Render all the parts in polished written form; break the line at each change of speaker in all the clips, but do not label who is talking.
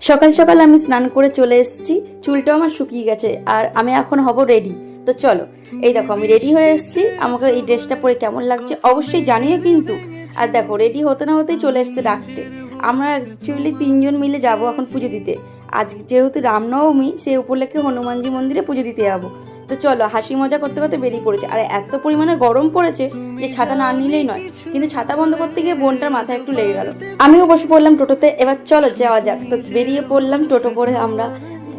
সকাল সকাল আমি স্নান করে চলে এসেছি, চুলটাও আমার শুকিয়ে গেছে আর আমি এখন হব রেডি। তো চলো, এই দেখো আমি রেডি হয়ে এসেছি। আমাকে এই ড্রেসটা পরে কেমন লাগছে অবশ্যই জানিও কিন্তু। আর দেখো রেডি হতে না হতেই চলে এসেছে ডাকতে। আমরা অ্যাকচুয়ালি 3জন মিলে যাব এখন পুজো দিতে। আজ যেহেতু রামনবমী, সেই উপলক্ষে হনুমানজি মন্দিরে পুজো দিতে যাবো। তো চলো, হাসি মজা করতে করতে বেরিয়ে পড়েছে। আর এত পরিমাণে গরম পড়েছে যে ছাতা না নিলেই নয়, কিন্তু ছাতা বন্ধ করতে গিয়ে বোনটার মাথায় একটু লেগে গেল। আমিও বসে পড়লাম টোটোতে। এবার চলো যাওয়া যাক। তো বেরিয়ে পড়লাম টোটো করে আমরা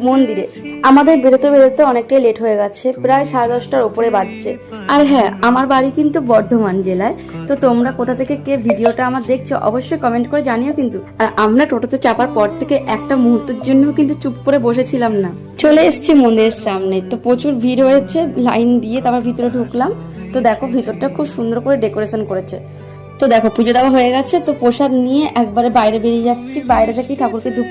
মন্দিরে। আমাদের বেরোতে বেরোতে অনেকটাই লেট হয়ে গেছে, প্রায় 10:30টার উপরে বাজছে। আর হ্যাঁ, আমার বাড়ি কিন্তু বর্ধমান জেলায়। তো তোমরা কোথা থেকে কে ভিডিওটা আমার দেখছো অবশ্যই কমেন্ট করে জানিও কিন্তু। আর আমরা টোটোতে চাপার পর থেকে একটা মুহূর্তের জন্য কিন্তু চুপ করে বসেছিলাম না। চলে এসেছি মন্দিরের সামনে। তো প্রচুর ভিড় হয়েছে, লাইন দিয়ে তারপর ভিতরে ঢুকলাম। তো দেখো ভিতরটা খুব সুন্দর করে ডেকোরেশন করেছে। তো দেখো পুজো দেওয়া হয়ে গেছে, তো প্রসাদ নিয়ে একবারে বাইরে বেরিয়ে যাচ্ছি। বাইরে থেকেই ঠাকুরকে ধূপ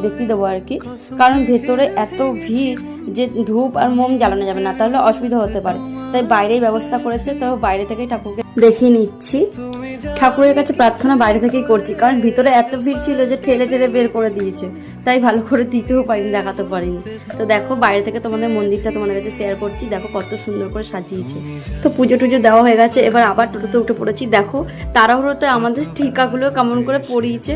দেখিয়ে দেবো আর কি, কারণ ভেতরে এত ভিড় যে ধূপ আর মোম জ্বালানো যাবে না, তাহলে অসুবিধা হতে পারে। তাই বাইরেই ব্যবস্থা করেছে, তো বাইরে থেকেই ঠাকুরকে দেখিয়ে নিচ্ছি। ঠাকুরের কাছে প্রার্থনা বাইরে থেকেই করছি, কারণ ভিতরে এত ভিড় ছিল যে ঠেলে ঠেলে বের করে দিয়েছে, তাই ভালো করে দিতেও পারিনি, দেখাতে পারিনি। তো দেখো বাইরে থেকে তোমাদের মন্দিরটা তোমাদের কাছে শেয়ার করছি। দেখো কত সুন্দর করে সাজিয়েছে। তো পুজো টুজো দেওয়া হয়ে গেছে, এবার আবার টোটোতে উঠে পড়েছি। দেখো তাড়াহুড়োতে আমাদের টিকাগুলো কেমন করে পরিয়েছে।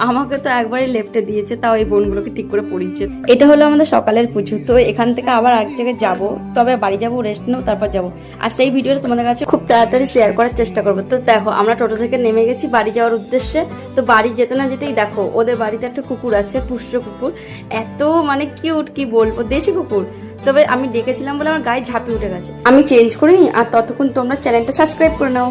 আমাকে তো একবারই লেফটে দিয়েছে, তাও এই বোনগুলোকে ঠিক করে পরিয়েছে। এটা হলো আমাদের সকালের পুজো। তো এখান থেকে আবার এক জায়গায় যাবো, তবে বাড়ি যাবো, রেস্ট নেবো, তারপর যাবো। আর সেই ভিডিওটা তোমাদের কাছে খুব তাড়াতাড়ি শেয়ার করার চেষ্টা করবো। তো দেখো আমরা টোটো থেকে নেমে গেছি বাড়ি যাওয়ার উদ্দেশ্যে। তো বাড়ি যেতে না যেতেই দেখো ওদের বাড়িতে একটা কুকুর আছে, পুষ্য কুকুর। এত মানে কিউট, কি বলবো, দেশি কুকুর। তবে আমি ডেকেছিলাম বলে আমার গায়ে ঝাঁপি উঠে গেছে। আমি চেঞ্জ করিনি, আর ততক্ষণ তোমরা চ্যানেলটা সাবস্ক্রাইব করে নাও।